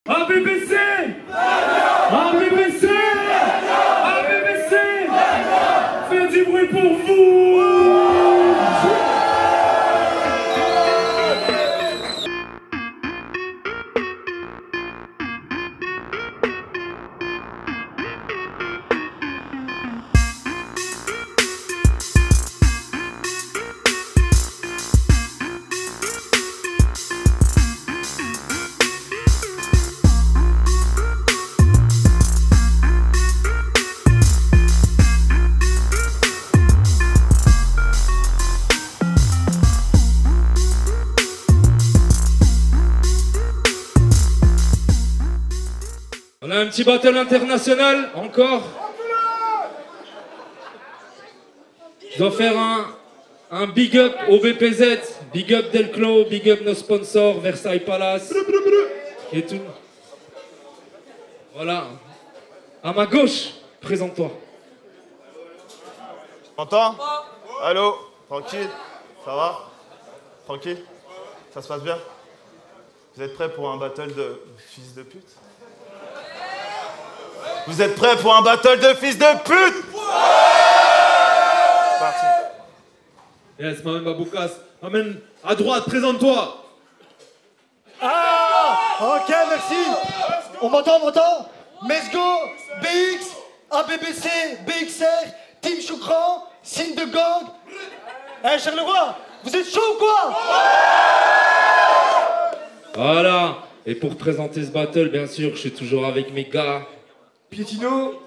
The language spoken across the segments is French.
ABBC ABBC ABBC faites du bruit pour vous. On a un petit battle international, encore. Je dois faire un big up au BPZ, big up Delclos, big up nos sponsors, Versailles Palace et tout. Voilà. À ma gauche, présente-toi. T'entends? Allô? Tranquille? Ça va? Tranquille? Ça se passe bien? Vous êtes prêts pour un battle de fils de pute? Vous êtes prêts pour un battle de fils de pute? C'est parti. Yes, Maman Baboukas. Amène à droite, présente-toi. Ah, ok, merci. On m'entend? Mesgo, BX, ABBC, BXR, Team Choukran, Signe de Gang. Eh, Charleroi, vous êtes chaud ou quoi? Voilà. Et pour présenter ce battle, bien sûr, je suis toujours avec mes gars. Pietino,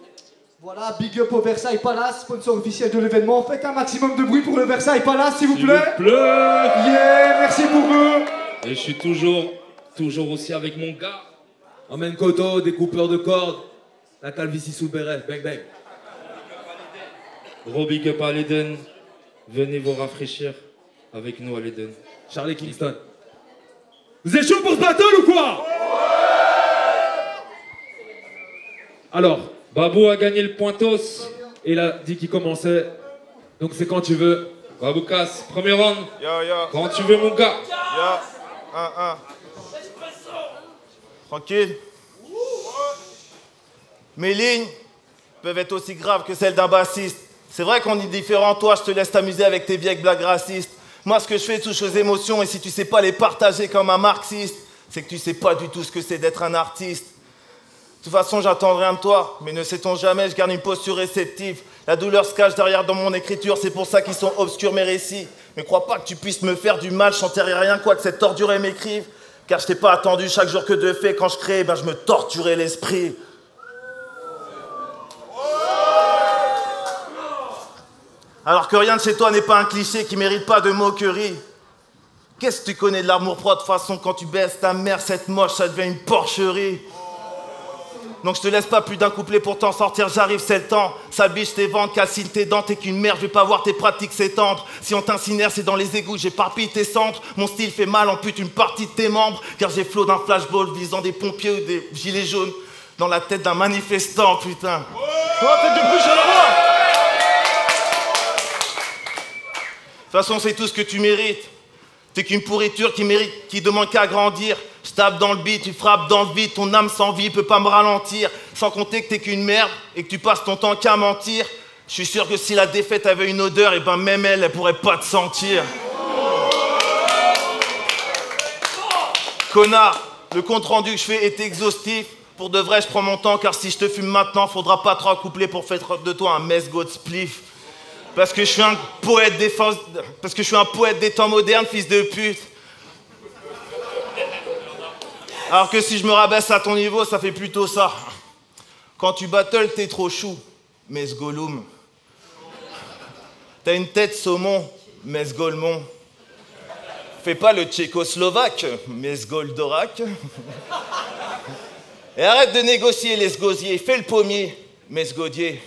voilà, big up au Versailles Palace, sponsor officiel de l'événement. Faites un maximum de bruit pour le Versailles Palace, s'il vous plaît. S'il vous plaît. Yeah, merci pour eux. Et je suis toujours aussi avec mon gars. Emmène Koto, découpeur de cordes. La calvitie sous le béret, bang bang. Gros big up à l'Eden. Venez vous rafraîchir avec nous à l'Eden. Charlie Kingston. Vous êtes chaud pour ce battle ou quoi? Alors, Babou a gagné le pointos. il a dit qu'il commençait. Donc c'est quand tu veux. Baboukas, premier round. Yo, yo. Quand tu veux, mon gars. Yo. 1-1. Tranquille. Mes lignes peuvent être aussi graves que celles d'un bassiste. C'est vrai qu'on est différents, toi, je te laisse t'amuser avec tes vieilles blagues racistes. Moi, ce que je fais touche aux émotions, et si tu sais pas les partager comme un marxiste, c'est que tu sais pas du tout ce que c'est d'être un artiste. De toute façon, j'attends rien de toi, mais ne sait-on jamais, je garde une posture réceptive. La douleur se cache derrière dans mon écriture, c'est pour ça qu'ils sont obscurs mes récits. Mais crois pas que tu puisses me faire du mal, je chanterai rien quoi que cette ordure m'écrive. Car je t'ai pas attendu chaque jour que de fait, quand je crée, ben je me torturais l'esprit. Alors que rien de chez toi n'est pas un cliché qui mérite pas de moquerie. Qu'est-ce que tu connais de l'amour-propre? De toute façon, quand tu baisses ta mère, cette moche, ça devient une porcherie. Donc je te laisse pas plus d'un couplet pour t'en sortir, j'arrive, c'est le temps. Sale biche, tes ventres, calcine tes dents, t'es qu'une merde, je vais pas voir tes pratiques s'étendre. Si on t'incinère, c'est dans les égouts, j'éparpille tes cendres. Mon style fait mal, ampute une partie de tes membres. Car j'ai flot d'un flashball visant des pompiers ou des gilets jaunes dans la tête d'un manifestant, putain. Oh, faites de bruit, je la vois. De toute façon, c'est tout ce que tu mérites. T'es qu'une pourriture qui demande qu'à grandir. Je tape dans le beat, tu frappes dans le vide, ton âme sans vie peut pas me ralentir. Sans compter que t'es qu'une merde et que tu passes ton temps qu'à mentir. Je suis sûr que si la défaite avait une odeur, et ben même elle pourrait pas te sentir. Connard, le compte rendu que je fais est exhaustif. Pour de vrai, je prends mon temps, car si je te fume maintenant, faudra pas 3 couplets pour faire de toi un Mesgo de spliff. Parce que je suis un poète des temps modernes, fils de pute. Alors que si je me rabaisse à ton niveau, ça fait plutôt ça. Quand tu battles, t'es trop chou, Mesgoloum. T'as une tête saumon, Mesgolmon. Fais pas le tchécoslovaque, Mesgoldorak. Et arrête de négocier les sgosiers, fais le pommier, Mesgodier.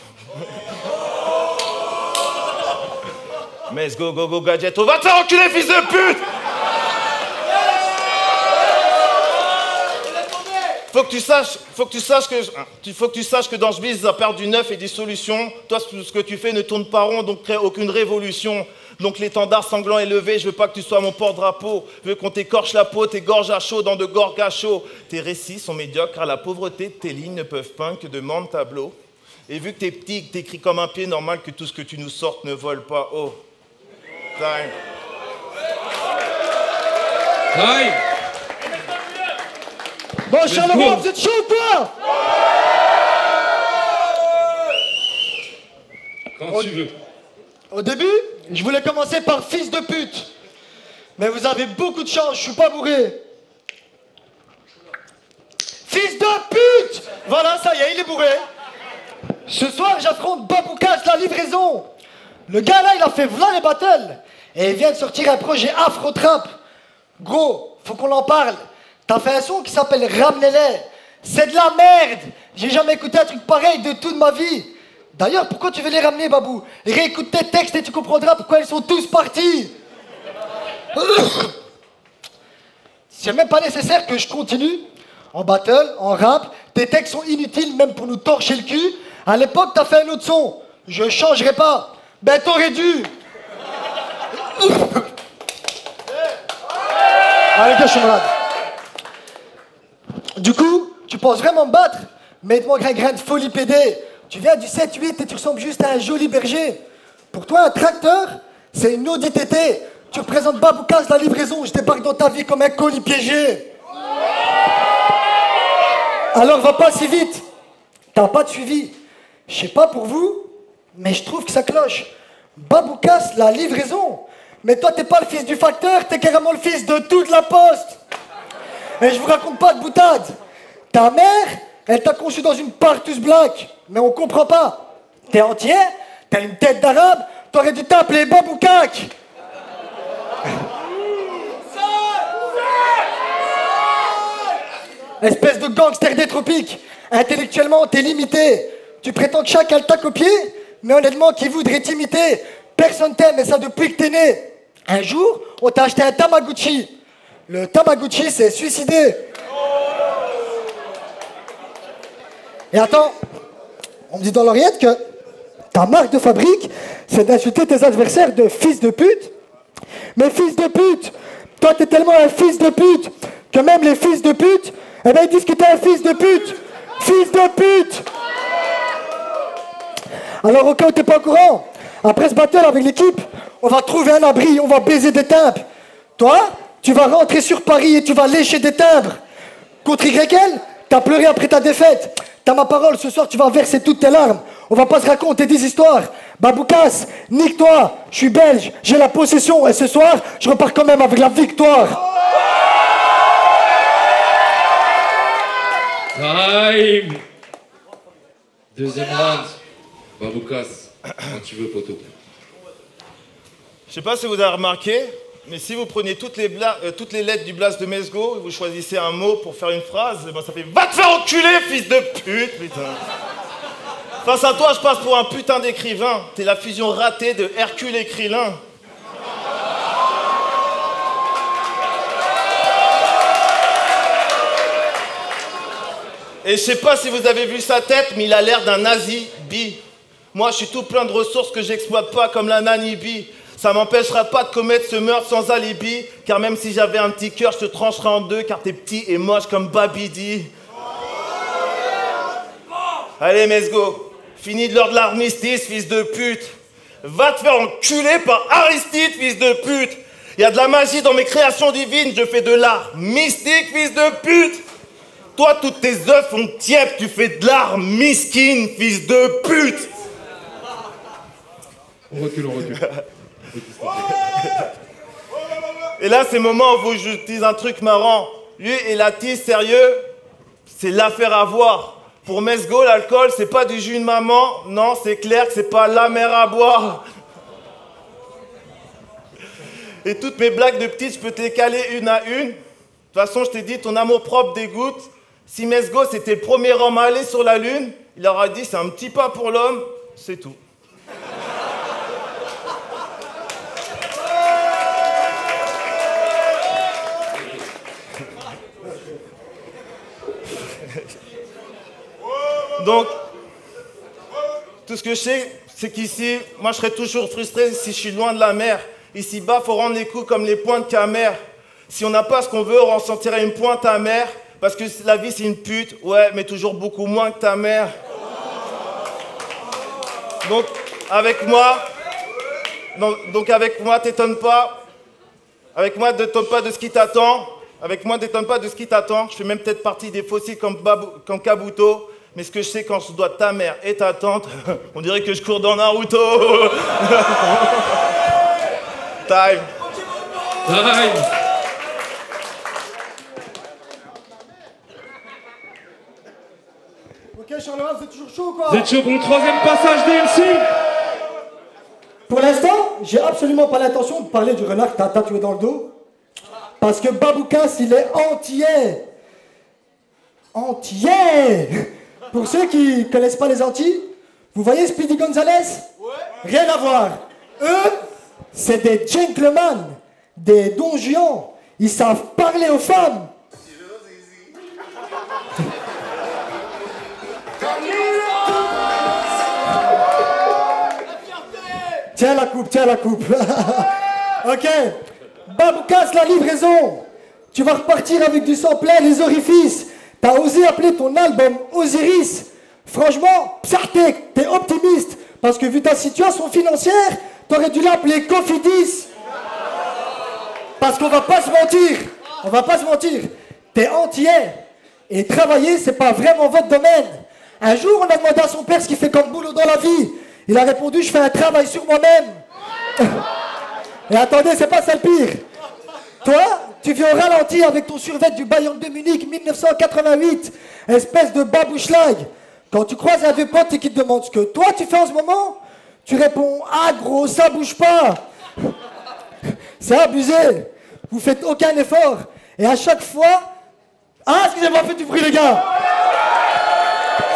Mesgo go go gadget, va te faire enculer, fils de pute! Faut que tu saches que dans ce biz, à perdre du neuf et des solutions. Toi, ce que tu fais ne tourne pas rond, donc crée aucune révolution. Donc l'étendard sanglant est levé, je veux pas que tu sois mon porte-drapeau. Je veux qu'on t'écorche la peau, tes gorges à chaud dans de gorges à chaud. Tes récits sont médiocres car la pauvreté de tes lignes ne peuvent peindre que de membres tableaux. Et vu que t'es petit, que t'écris comme un pied, normal que tout ce que tu nous sortes ne vole pas. Oh. Time. Time. Bon, Charleroi, vous êtes chaud ou quoi? Quand tu veux. Au début, je voulais commencer par fils de pute. Mais vous avez beaucoup de chance, je suis pas bourré. Fils de pute! Voilà, ça y est, il est bourré. Ce soir, j'affronte Baboukas, la livraison. Le gars là, il a fait v'là les battles. Et il vient de sortir un projet afro-trap. Gros, faut qu'on en parle. T'as fait un son qui s'appelle Ramenez-les. C'est de la merde. J'ai jamais écouté un truc pareil de toute ma vie. D'ailleurs, pourquoi tu veux les ramener, Babou? Réécoute tes textes et tu comprendras pourquoi ils sont tous partis. C'est même pas nécessaire que je continue. En battle, en rap, tes textes sont inutiles même pour nous torcher le cul. À l'époque, t'as fait un autre son. Je changerai pas. Ben, t'aurais dû. Allez, gars, je suis malade. Du coup, tu penses vraiment me battre? Mets-moi un grain de folie pédé. Tu viens du 7-8 et tu ressembles juste à un joli berger. Pour toi, un tracteur, c'est une Audi TT. Tu représentes Baboukas, la livraison. Je débarque dans ta vie comme un colis piégé. Alors, va pas si vite. T'as pas de suivi. Je sais pas pour vous, mais je trouve que ça cloche. Baboukas, la livraison. Mais toi, t'es pas le fils du facteur, t'es carrément le fils de toute la poste. Et je vous raconte pas de boutade. Ta mère, elle t'a conçu dans une Partus Black. Mais on comprend pas. T'es entier, t'as une tête d'arabe, t'aurais dû t'appeler Baboukak. Espèce de gangster des tropiques. Intellectuellement, t'es limité. Tu prétends que chacun t'a copié, mais honnêtement, qui voudrait t'imiter? Personne t'aime, et ça depuis que t'es né. Un jour, on t'a acheté un Tamagotchi. Le Tamagotchi s'est suicidé. Et attends, on me dit dans l'oreillette que ta marque de fabrique, c'est d'insulter tes adversaires de fils de pute. Mais fils de pute, toi t'es tellement un fils de pute que même les fils de pute, eh ben ils disent que t'es un fils de pute. Fils de pute. Alors au cas où t'es pas au courant, après ce battle avec l'équipe, on va trouver un abri, on va baiser des timbres. Toi, tu vas rentrer sur Paris et tu vas lécher des timbres. Contre YL, t'as pleuré après ta défaite. T'as ma parole, ce soir tu vas verser toutes tes larmes. On va pas se raconter des histoires. Baboukas, nique-toi, je suis belge, j'ai la possession et ce soir, je repars quand même avec la victoire. Time. Deuxième round. Baboukas, quand tu veux, poteau. Je sais pas si vous avez remarqué, mais si vous prenez toutes les lettres du blast de Mesgo et vous choisissez un mot pour faire une phrase, eh ben ça fait « Va te faire enculer, fils de pute !» putain. Face à toi, je passe pour un putain d'écrivain. T'es la fusion ratée de Hercule et Krillin. Et je sais pas si vous avez vu sa tête, mais il a l'air d'un nazi bi. Moi, je suis tout plein de ressources que j'exploite pas, comme la Nanibi. Ça m'empêchera pas de commettre ce meurtre sans alibi, car même si j'avais un petit cœur, je te trancherais en deux, car t'es petit et moche comme Babidi. Allez, Mesgo, finis de l'heure de l'armistice, fils de pute. Va te faire enculer par Aristide, fils de pute. Il y a de la magie dans mes créations divines, je fais de l'art mystique, fils de pute. Toi, toutes tes œufs font tiède, tu fais de l'art miskin, fils de pute. On recule, on recule. Et là, c'est le moment où je vous dis un truc marrant. Lui et Latis, sérieux, c'est l'affaire à voir. Pour Mesgo, l'alcool, c'est pas du jus de maman. Non, c'est clair que c'est pas la mer à boire. Et toutes mes blagues de petites, je peux te les caler une à une. De toute façon, je t'ai dit, ton amour-propre dégoûte. Si Mesgo, c'était le premier homme à aller sur la Lune, il aura dit, c'est un petit pas pour l'homme, c'est tout. Donc, tout ce que je sais, c'est qu'ici, moi je serais toujours frustré si je suis loin de la mer. Ici-bas, faut rendre les coups comme les pointes camère. Si on n'a pas ce qu'on veut, on ressentirait une pointe amère. Parce que la vie c'est une pute, ouais, mais toujours beaucoup moins que ta mère. Donc, avec moi, t'étonne pas. Avec moi, t'étonne pas de ce qui t'attend. Avec moi, t'étonne pas de ce qui t'attend. Je fais même peut-être partie des fossiles comme Kabuto. Mais ce que je sais quand je dois ta mère et ta tante, on dirait que je cours dans Naruto. Time. Time. Ok, Charleroi, vous êtes toujours chaud ou quoi? Vous êtes chaud pour le troisième passage d'MC? Pour l'instant, j'ai absolument pas l'intention de parler du renard que t'as tatoué dans le dos. Parce que Baboukas, il est entier. Entier. Pour ceux qui connaissent pas les Antilles, vous voyez Speedy Gonzalez? Rien à voir. Eux, c'est des gentlemen, des donjons. Ils savent parler aux femmes. Tiens la coupe, tiens la coupe. Ok. Baboukas, la livraison. Tu vas repartir avec du sang plein les orifices. T'as osé appeler ton album Osiris. Franchement, Psartek, t'es optimiste. Parce que vu ta situation financière, t'aurais dû l'appeler Cofidis. Parce qu'on va pas se mentir. On va pas se mentir. T'es entier. Et travailler, c'est pas vraiment votre domaine. Un jour, on a demandé à son père ce qu'il fait comme boulot dans la vie. Il a répondu, je fais un travail sur moi-même. Et attendez, c'est pas ça le pire. Toi, tu viens au ralenti avec ton survêt du Bayern de Munich 1988, espèce de babouchlag. Quand tu croises un vieux pote et qu'il te demande ce que toi tu fais en ce moment, tu réponds, ah gros, ça bouge pas. C'est abusé. Vous faites aucun effort. Et à chaque fois... Ah, excusez-moi, faites du bruit les gars.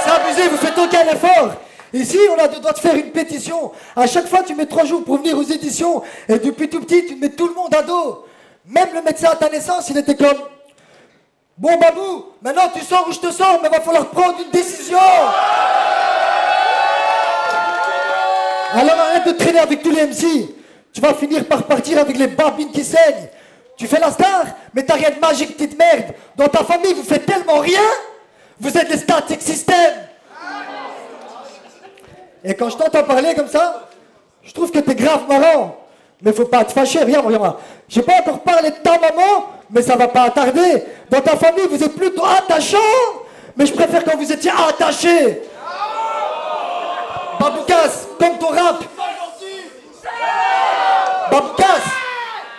C'est abusé, vous faites aucun effort. Ici, on a deux doigts de faire une pétition. À chaque fois, tu mets 3 jours pour venir aux éditions. Et depuis tout petit, tu mets tout le monde à dos. Même le médecin à ta naissance, il était comme... Bon, Babou, maintenant tu sors où je te sors, mais va falloir prendre une décision. Alors arrête de traîner avec tous les MC. Tu vas finir par partir avec les babines qui saignent. Tu fais la star, mais t'as rien de magique, petite merde. Dans ta famille, vous faites tellement rien. Vous êtes des static systems. Et quand je t'entends parler comme ça, je trouve que t'es grave marrant. Mais faut pas te fâcher, regarde. J'ai pas encore parlé de ta maman, mais ça va pas tarder. Dans ta famille, vous êtes plutôt attachants, mais je préfère quand vous étiez attachés. Baboukas, comme ton rap. Baboukas,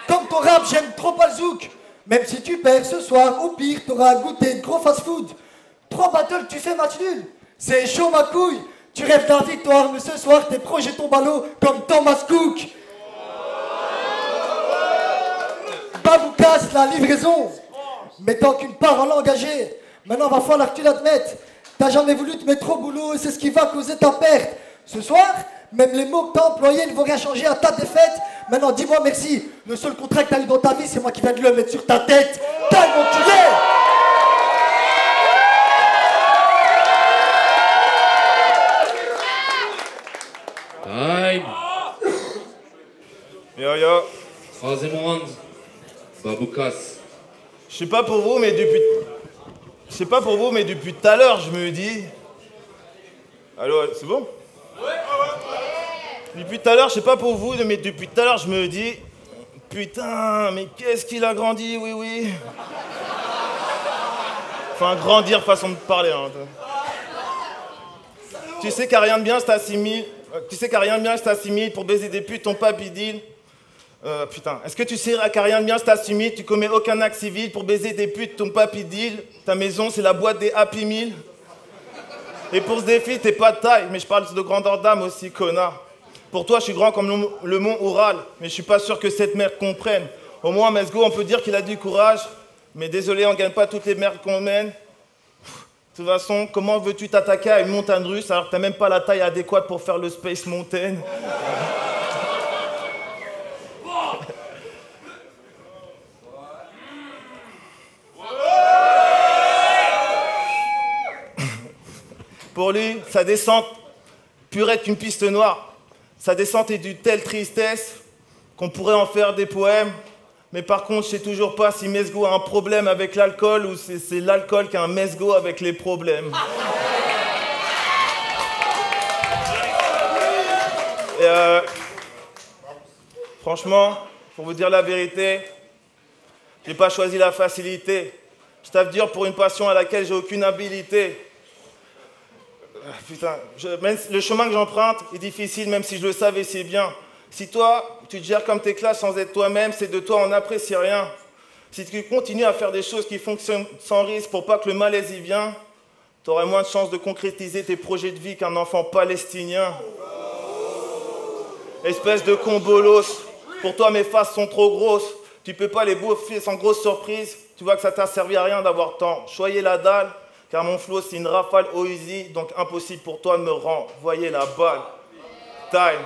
comme ton rap, j'aime trop pas le zouk. Même si tu perds ce soir, au pire, t'auras goûté de gros fast-food. 3 battles, tu fais match nul. C'est chaud ma couille. Tu rêves d'un victoire, mais ce soir, tes projets tombent à l'eau comme Thomas Cook. Baboukas, la livraison. Mais tant qu'une parole engagée, maintenant va falloir que tu l'admettes. T'as jamais voulu te mettre au boulot et c'est ce qui va causer ta perte. Ce soir, même les mots que t'as employés ne vont rien changer à ta défaite. Maintenant, dis-moi merci. Le seul contrat que t'as eu dans ta vie, c'est moi qui viens de le mettre sur ta tête. T'as mon culé. Time. Yo. Troisième round. Baboukas. Je sais pas pour vous, mais depuis tout à l'heure, je me dis... Allô, c'est bon? Depuis tout à l'heure, je sais pas pour vous, mais depuis tout à l'heure, je me dis... Putain, mais qu'est-ce qu'il a grandi, oui. Enfin, grandir, façon de parler. Hein. Tu sais qu'à rien de bien, c'est assimile pour baiser des putes, ton papy deal. Putain, est-ce que tu sais qu'à rien de bien, c'est assimile, tu commets aucun acte civil pour baiser des putes, ton papy deal. Ta maison, c'est la boîte des Happy Meal. Et pour ce défi, t'es pas de taille, mais je parle de grandeur d'âme aussi, connard. Pour toi, je suis grand comme le mont Oural, mais je suis pas sûr que cette merde comprenne. Au moins, Mesgo, on peut dire qu'il a du courage, mais désolé, on gagne pas toutes les merdes qu'on mène. De toute façon, comment veux-tu t'attaquer à une montagne russe alors que t'as même pas la taille adéquate pour faire le Space Mountain? Pour lui, sa descente purée qu'une piste noire. Sa descente est d'une telle tristesse qu'on pourrait en faire des poèmes. Mais par contre, je sais toujours pas si Mesgo a un problème avec l'alcool ou si c'est l'alcool qui a un Mesgo avec les problèmes. Et franchement, pour vous dire la vérité, j'ai pas choisi la facilité. Je taffe dur pour une passion à laquelle j'ai aucune habilité. Putain, le chemin que j'emprunte est difficile, même si je le savais si bien. Si toi, tu te gères comme tes classes sans être toi-même, c'est de toi on n'apprécie rien. Si tu continues à faire des choses qui fonctionnent sans risque pour pas que le malaise y vienne, tu aurais moins de chances de concrétiser tes projets de vie qu'un enfant palestinien. Espèce de con bolos, pour toi mes faces sont trop grosses, tu peux pas les bouffer sans grosse surprise, tu vois que ça t'a servi à rien d'avoir tant choyé la dalle, car mon flow c'est une rafale au Uzi, donc impossible pour toi de me renvoyer la balle. Time.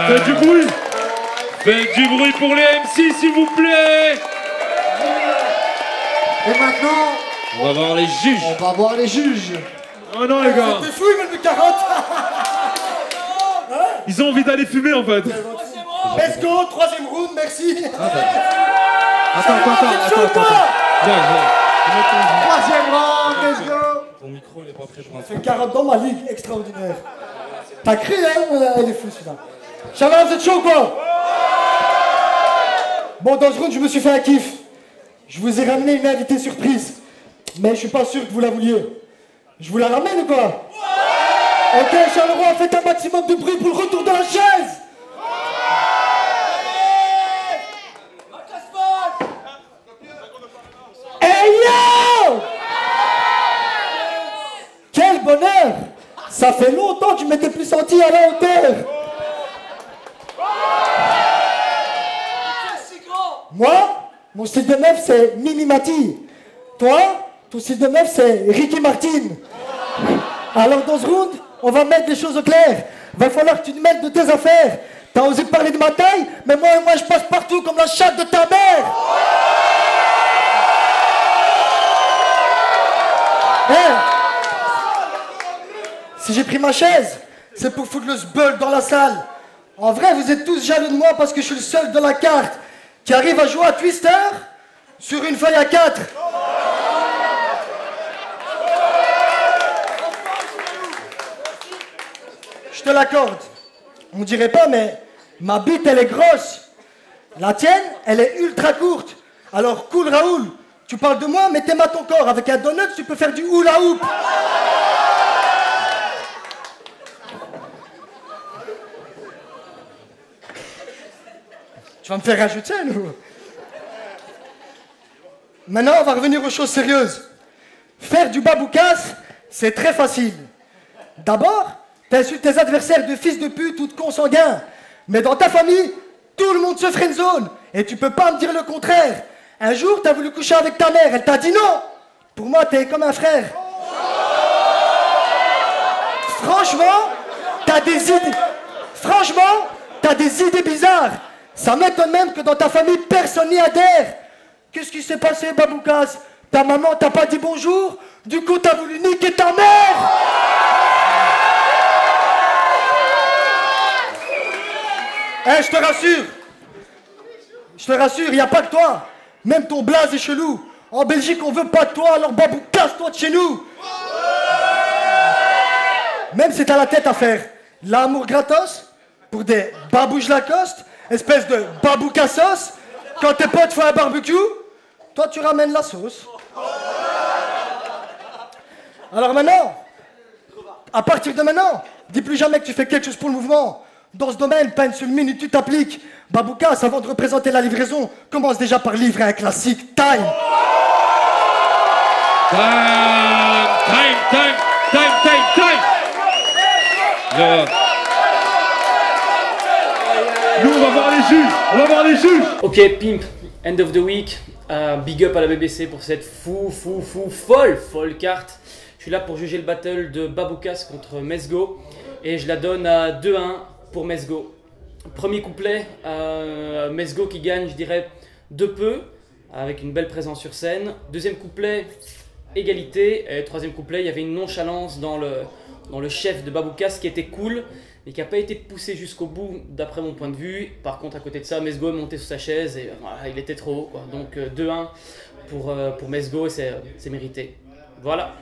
Faites du bruit. Faites du bruit pour les MC, s'il vous plaît. Et maintenant, On va voir les juges. on va voir les juges. Oh non les gars, T'es fou, ils veulent du carotte. ils ont envie d'aller fumer en fait. Let's go, troisième round, merci. Attends. Viens. Troisième round, let's go. Ton micro, il est pas prêt pour un Fait 40 dans ma ligue, extraordinaire. T'as cru, hein? Il est fou celui-là. Chalin, vous êtes chaud quoi? Bon, dans ce round, je me suis fait un kiff. Je vous ai ramené une invitée surprise. Mais je suis pas sûr que vous la vouliez. Je vous la ramène ou quoi? Ok, Charleroi, faites un maximum de bruit pour le retour de la chaise. Hey yo! Quel bonheur! Ça fait longtemps que je m'étais plus senti à la hauteur. Moi, mon style de meuf c'est Mimi Mati. Toi, ton style de meuf c'est Ricky Martin. Alors dans ce round, on va mettre les choses au clair. Va falloir que tu te mêles de tes affaires. T'as osé parler de ma taille, mais moi je passe partout comme la chatte de ta mère. Si j'ai pris ma chaise, c'est pour foutre le sbeul dans la salle. En vrai, vous êtes tous jaloux de moi parce que je suis le seul de la carte qui arrive à jouer à Twister sur une feuille à 4. Je te l'accorde. On dirait pas, mais ma bite, elle est grosse. La tienne, elle est ultra courte. Alors, cool Raoul, tu parles de moi, mais t'aimes à ton corps. Avec un donut, tu peux faire du hula hoop. Tu vas me faire rajouter, nous. Maintenant, on va revenir aux choses sérieuses. Faire du baboukas, c'est très facile. D'abord, t'insultes tes adversaires de fils de pute ou de consanguins. Mais dans ta famille, tout le monde se friendzone. Et tu peux pas me dire le contraire. Un jour, t'as voulu coucher avec ta mère. Elle t'a dit non. Pour moi, t'es comme un frère. Franchement, t'as des idées. Franchement, t'as des idées bizarres. Ça m'étonne même que dans ta famille, personne n'y adhère. Qu'est-ce qui s'est passé, Baboukas? Ta maman t'a pas dit bonjour? Du coup, t'as voulu niquer ta mère? Eh, je te rassure, y a pas que toi. Même ton blaze est chelou. En Belgique, on veut pas de toi, alors Babou, casse-toi de chez nous. Même si t'as la tête à faire l'amour gratos pour des babouches Lacoste, espèce de baboucassos, quand tes potes font un barbecue, toi tu ramènes la sauce. Alors maintenant, à partir de maintenant, dis plus jamais que tu fais quelque chose pour le mouvement. Dans ce domaine, pas une seule minute tu t'appliques. Baboukas, avant de représenter la livraison, commence déjà par livrer un classique. Time! Time. Nous on va voir les juges. Ok, Pimp, end of the week. Big up à la BBC pour cette folle carte. Je suis là pour juger le battle de Baboukas contre Mesgo. Et je la donne à 2-1 pour Mesgo. Premier couplet, Mesgo qui gagne, je dirais, de peu, avec une belle présence sur scène. Deuxième couplet, égalité. Et troisième couplet, il y avait une nonchalance dans dans le chef de Baboukas qui était cool, mais qui n'a pas été poussé jusqu'au bout d'après mon point de vue. Par contre, à côté de ça, Mesgo est monté sur sa chaise et voilà, il était trop haut, quoi. Donc 2-1 pour Mesgo, c'est mérité. Voilà.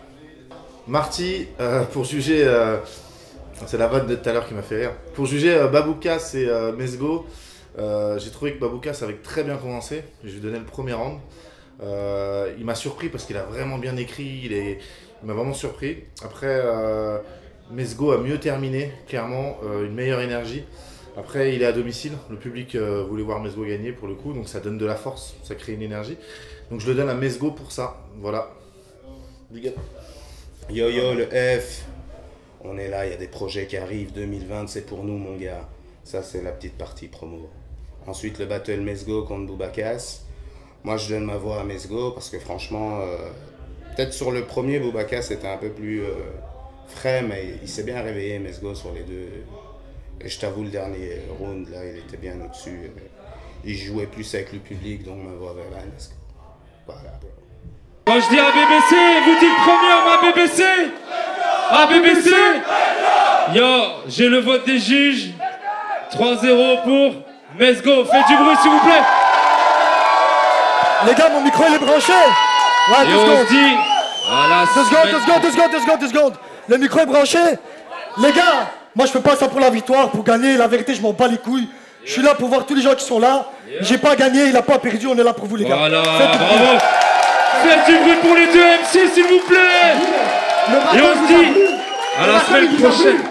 Marty, pour juger, c'est la vanne de tout à l'heure qui m'a fait rire. Pour juger Baboukas et Mesgo, j'ai trouvé que Baboukas avait très bien commencé. Je lui ai donné le premier round. Il m'a surpris parce qu'il a vraiment bien écrit, il m'a vraiment surpris. Après, Mesgo a mieux terminé, clairement, une meilleure énergie. Après, il est à domicile, le public voulait voir Mesgo gagner pour le coup, donc ça donne de la force, ça crée une énergie. Donc je le donne à Mesgo pour ça, voilà. Big up. Yo yo, le F, on est là, il y a des projets qui arrivent, 2020 c'est pour nous mon gars. Ça c'est la petite partie promo. Ensuite le battle Mesgo contre Boubakas. Moi je donne ma voix à Mesgo parce que franchement, peut-être sur le premier Boubakas c'était un peu plus frais, mais il s'est bien réveillé Mesgo sur les deux. Et je t'avoue le dernier round là il était bien au-dessus. Il jouait plus avec le public donc ma voix vers Mesgo. Voilà bro. Quand je dis ABBC, vous dites première ma BBC. ABBC. Yo, j'ai le vote des juges. 3-0 pour Mesgo. Faites du bruit s'il vous plaît. Les gars, mon micro il est branché. Ouais, Et on se dit à la semaine. 2 secondes. Le micro est branché. Les gars, moi je fais pas ça pour la victoire, pour gagner. La vérité, je m'en bats les couilles. Je suis là pour voir tous les gens qui sont là. J'ai pas gagné, il a pas perdu, on est là pour vous les gars. Voilà, bravo. Faites du bruit pour les deux MC s'il vous plaît. Et on se dit à la semaine prochaine.